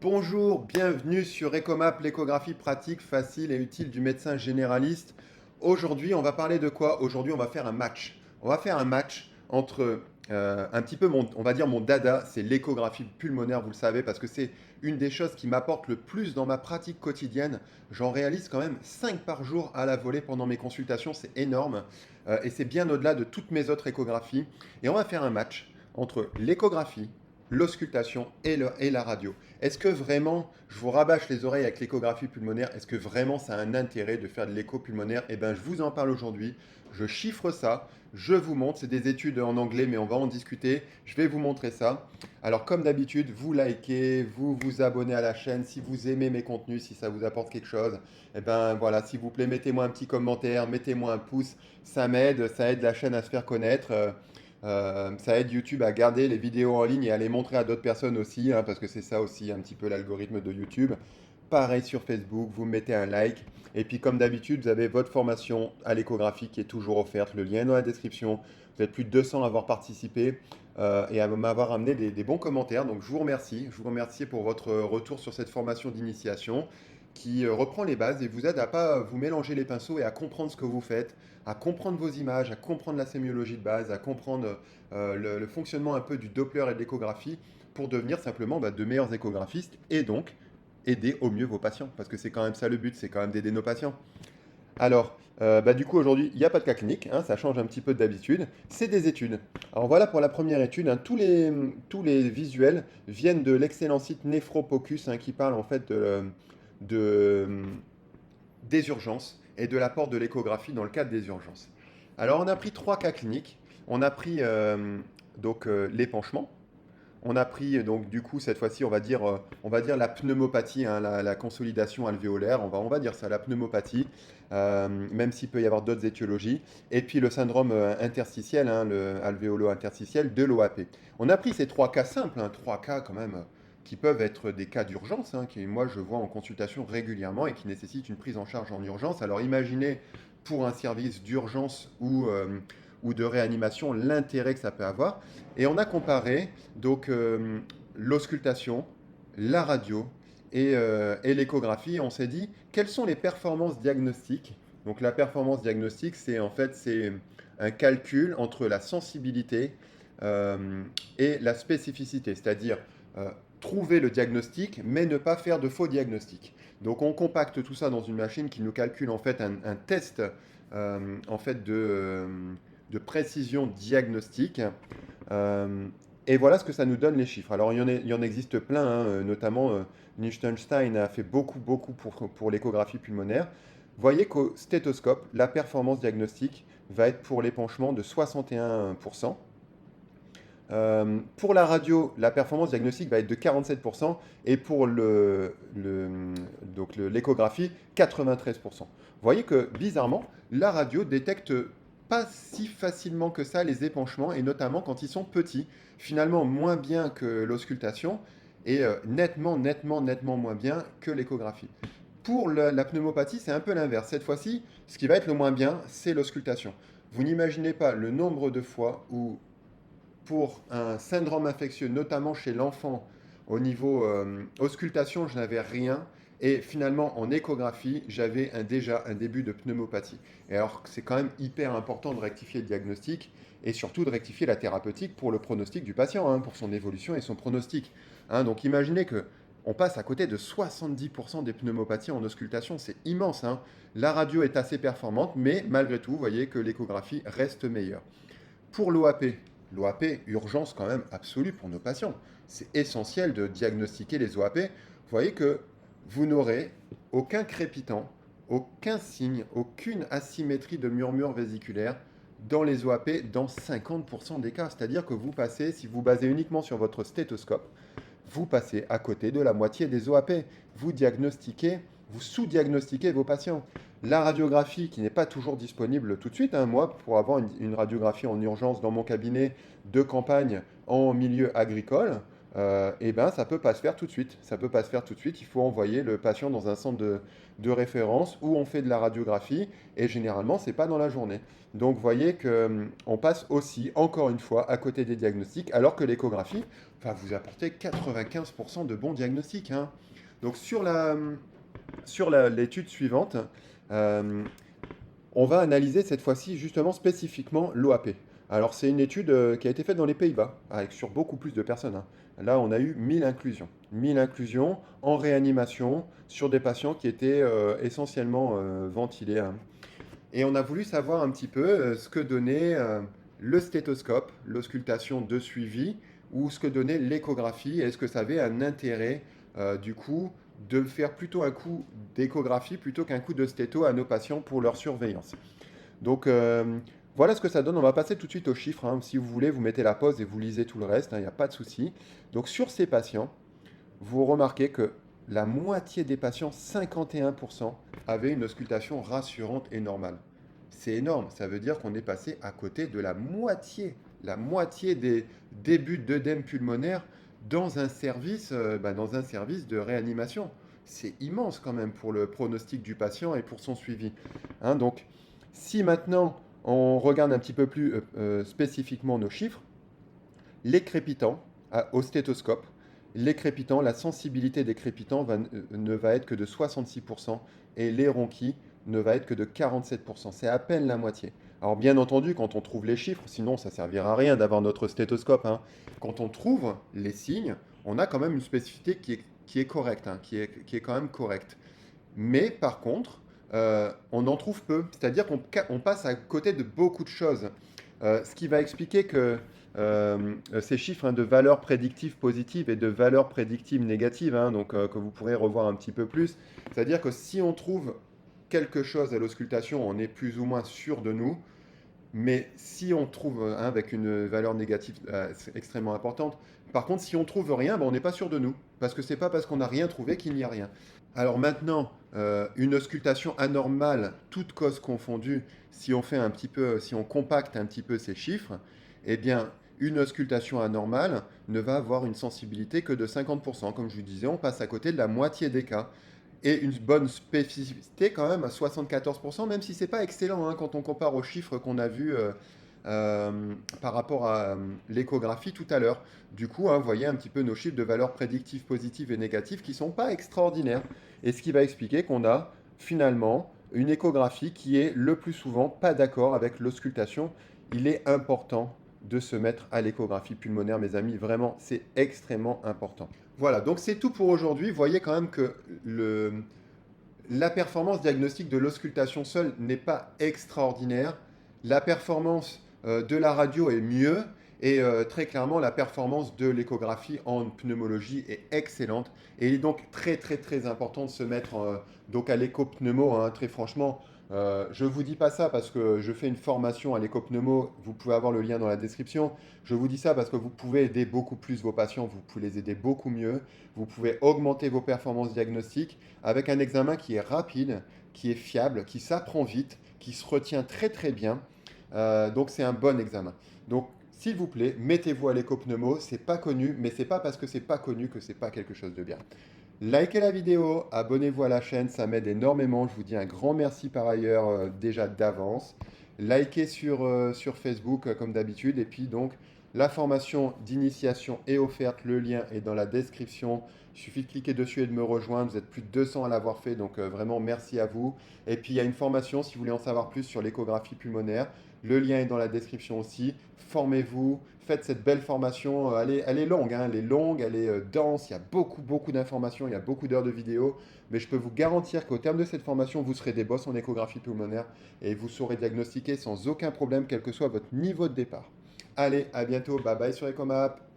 Bonjour, bienvenue sur Ecomap, l'échographie pratique, facile et utile du médecin généraliste. Aujourd'hui, on va parler de quoi? Aujourd'hui, on va faire un match. On va faire un match entre un petit peu on va dire mon dada, c'est l'échographie pulmonaire, vous le savez, parce que c'est une des choses qui m'apporte le plus dans ma pratique quotidienne. J'en réalise quand même 5 par jour à la volée pendant mes consultations, c'est énorme. Et c'est bien au-delà de toutes mes autres échographies. Et on va faire un match entre l'échographie, l'auscultation et la radio. Est-ce que vraiment, je vous rabâche les oreilles avec l'échographie pulmonaire, est-ce que vraiment ça a un intérêt de faire de l'écho pulmonaire? Eh bien, je vous en parle aujourd'hui, je chiffre ça, je vous montre, c'est des études en anglais, mais on va en discuter, je vais vous montrer ça. Alors, comme d'habitude, vous likez, vous vous abonnez à la chaîne, si vous aimez mes contenus, si ça vous apporte quelque chose, eh bien voilà, s'il vous plaît, mettez-moi un petit commentaire, mettez-moi un pouce, ça aide la chaîne à se faire connaître. Ça aide YouTube à garder les vidéos en ligne et à les montrer à d'autres personnes aussi, hein, parce que c'est ça aussi un petit peu l'algorithme de YouTube. Pareil sur Facebook, vous mettez un like. Et puis comme d'habitude, vous avez votre formation à l'échographie qui est toujours offerte. Le lien est dans la description. Vous êtes plus de 200 à avoir participé et à m'avoir amené des bons commentaires. Donc je vous remercie. Je vous remercie pour votre retour sur cette formation d'initiation qui reprend les bases et vous aide à pas vous mélanger les pinceaux et à comprendre ce que vous faites, à comprendre vos images, à comprendre la sémiologie de base, à comprendre le fonctionnement un peu du Doppler et de l'échographie pour devenir simplement de meilleurs échographistes et donc aider au mieux vos patients. Parce que c'est quand même ça le but, c'est quand même d'aider nos patients. Alors, du coup, aujourd'hui, il n'y a pas de cas clinique, hein, ça change un petit peu d'habitude. C'est des études. Alors voilà pour la première étude, hein, tous les visuels viennent de l'excellent site Nephropocus, hein, qui parle en fait de, des urgences et de l'apport de l'échographie dans le cadre des urgences. Alors, on a pris 3 cas cliniques. On a pris l'épanchement. On a pris donc du coup cette fois-ci on va dire la pneumopathie, hein, la consolidation alvéolaire, on va dire ça, la pneumopathie, même s'il peut y avoir d'autres étiologies. Et puis le syndrome interstitiel, hein, le alvéolo-interstitiel de l'OAP. On a pris ces 3 cas simples, hein, 3 cas quand même qui peuvent être des cas d'urgence, hein, qui moi je vois en consultation régulièrement et qui nécessitent une prise en charge en urgence. Alors imaginez pour un service d'urgence ou de réanimation l'intérêt que ça peut avoir. Et on a comparé donc l'auscultation, la radio et l'échographie. On s'est dit quelles sont les performances diagnostiques. Donc la performance diagnostique, c'est un calcul entre la sensibilité et la spécificité, c'est-à-dire euh, trouver le diagnostic, mais ne pas faire de faux diagnostic. Donc on compacte tout ça dans une machine qui nous calcule en fait un test en fait de précision diagnostique. Euh, et voilà ce que ça nous donne les chiffres. Alors il y en existe plein, hein, notamment Liechtenstein a fait beaucoup pour l'échographie pulmonaire. Vous voyez qu'au stéthoscope, la performance diagnostique va être pour l'épanchement de 61%. Pour la radio, la performance diagnostique va être de 47% et pour l'échographie, 93%. Vous voyez que bizarrement, la radio détecte pas si facilement que ça les épanchements et notamment quand ils sont petits. Finalement, moins bien que l'auscultation et nettement moins bien que l'échographie. Pour la pneumopathie, c'est un peu l'inverse. Cette fois-ci, ce qui va être le moins bien, c'est l'auscultation. Vous n'imaginez pas le nombre de fois où pour un syndrome infectieux, notamment chez l'enfant, au niveau auscultation, je n'avais rien. Et finalement, en échographie, j'avais déjà un début de pneumopathie. Et alors, c'est quand même hyper important de rectifier le diagnostic et surtout de rectifier la thérapeutique pour le pronostic du patient, hein, pour son évolution et son pronostic. Hein, donc, imaginez que on passe à côté de 70% des pneumopathies en auscultation. C'est immense. Hein. La radio est assez performante, mais malgré tout, vous voyez que l'échographie reste meilleure. Pour l'OAP, l'OAP, urgence quand même absolue pour nos patients. C'est essentiel de diagnostiquer les OAP. Vous voyez que vous n'aurez aucun crépitant, aucun signe, aucune asymétrie de murmure vésiculaire dans les OAP dans 50% des cas. C'est-à-dire que vous passez, si vous basez uniquement sur votre stéthoscope, vous passez à côté de la moitié des OAP. Vous diagnostiquez, vous sous-diagnostiquez vos patients. La radiographie qui n'est pas toujours disponible tout de suite, hein, moi, pour avoir une radiographie en urgence dans mon cabinet de campagne en milieu agricole, eh ben, ça peut pas se faire tout de suite. Ça peut pas se faire tout de suite. Il faut envoyer le patient dans un centre de référence où on fait de la radiographie et généralement, c'est pas dans la journée. Donc, vous voyez que on passe aussi, encore une fois, à côté des diagnostics, alors que l'échographie va vous apporter 95% de bons diagnostics, hein. Donc, l'étude suivante, euh, on va analyser cette fois-ci justement spécifiquement l'OAP. Alors c'est une étude qui a été faite dans les Pays-Bas, avec sur beaucoup plus de personnes, hein. Là, on a eu 1000 inclusions. 1000 inclusions en réanimation sur des patients qui étaient essentiellement ventilés, hein. Et on a voulu savoir un petit peu ce que donnait le stéthoscope, l'auscultation de suivi, ou ce que donnait l'échographie. Est-ce que ça avait un intérêt, du coup, de faire plutôt un coup d'échographie plutôt qu'un coup de stéto à nos patients pour leur surveillance. Donc, voilà ce que ça donne. On va passer tout de suite aux chiffres, hein. Si vous voulez, vous mettez la pause et vous lisez tout le reste, hein, il n'y a pas de souci. Donc, sur ces patients, vous remarquez que la moitié des patients, 51%, avaient une auscultation rassurante et normale. C'est énorme, ça veut dire qu'on est passé à côté de la moitié des débuts d'œdème pulmonaire dans un service de réanimation. C'est immense quand même pour le pronostic du patient et pour son suivi, hein. Donc, si maintenant on regarde un petit peu plus spécifiquement nos chiffres, les crépitants au stéthoscope, les crépitants, la sensibilité des crépitants ne va être que de 66% et les ronquis ne va être que de 47%. C'est à peine la moitié. Alors bien entendu, quand on trouve les chiffres, sinon ça ne servira à rien d'avoir notre stéthoscope, hein. Quand on trouve les signes, on a quand même une spécificité qui est correcte, hein, qui est quand même correcte. Mais par contre, on en trouve peu. C'est-à-dire qu'on passe à côté de beaucoup de choses. Ce qui va expliquer que ces chiffres, hein, de valeurs prédictives positives et de valeurs prédictives négatives, hein, donc que vous pourrez revoir un petit peu plus. C'est-à-dire que si on trouve quelque chose à l'auscultation, on est plus ou moins sûr de nous. Mais si on trouve, hein, avec une valeur négative extrêmement importante, par contre, si on trouve rien, ben, on n'est pas sûr de nous. Parce que c'est pas parce qu'on n'a rien trouvé qu'il n'y a rien. Alors maintenant, une auscultation anormale, toute cause confondue, si on fait un petit peu, si on compacte un petit peu ces chiffres, eh bien, une auscultation anormale ne va avoir une sensibilité que de 50%. Comme je vous disais, on passe à côté de la moitié des cas. Et une bonne spécificité quand même à 74%, même si c'est pas excellent, hein, quand on compare aux chiffres qu'on a vus par rapport à l'échographie tout à l'heure. Du coup, hein, vous voyez un petit peu nos chiffres de valeurs prédictives positives et négatives qui sont pas extraordinaires. Et ce qui va expliquer qu'on a finalement une échographie qui est le plus souvent pas d'accord avec l'auscultation. Il est important de se mettre à l'échographie pulmonaire, mes amis. Vraiment, c'est extrêmement important. Voilà, donc c'est tout pour aujourd'hui. Vous voyez quand même que la performance diagnostique de l'auscultation seule n'est pas extraordinaire. La performance de la radio est mieux. Et très clairement, la performance de l'échographie en pneumologie est excellente. Et il est donc très très très important de se mettre donc à l'écho-pneumo, hein, très franchement. Je ne vous dis pas ça parce que je fais une formation à l'écho-pneumo. Vous pouvez avoir le lien dans la description. Je vous dis ça parce que vous pouvez aider beaucoup plus vos patients. Vous pouvez les aider beaucoup mieux. Vous pouvez augmenter vos performances diagnostiques avec un examen qui est rapide, qui est fiable, qui s'apprend vite, qui se retient très très bien. Donc c'est un bon examen. Donc s'il vous plaît, mettez-vous à l'écho-pneumo. C'est pas connu, mais c'est pas parce que c'est pas connu que c'est pas quelque chose de bien. Likez la vidéo, abonnez-vous à la chaîne, ça m'aide énormément. Je vous dis un grand merci par ailleurs déjà d'avance. Likez sur Facebook comme d'habitude. Et puis donc, la formation d'initiation est offerte. Le lien est dans la description. Il suffit de cliquer dessus et de me rejoindre. Vous êtes plus de 200 à l'avoir fait, donc vraiment merci à vous. Et puis il y a une formation si vous voulez en savoir plus sur l'échographie pulmonaire. Le lien est dans la description aussi. Formez-vous, faites cette belle formation. Elle est longue, hein, elle est longue, elle est dense. Il y a beaucoup, beaucoup d'informations, il y a beaucoup d'heures de vidéos. Mais je peux vous garantir qu'au terme de cette formation, vous serez des boss en échographie pulmonaire et vous saurez diagnostiquer sans aucun problème, quel que soit votre niveau de départ. Allez, à bientôt. Bye bye sur Ecomap.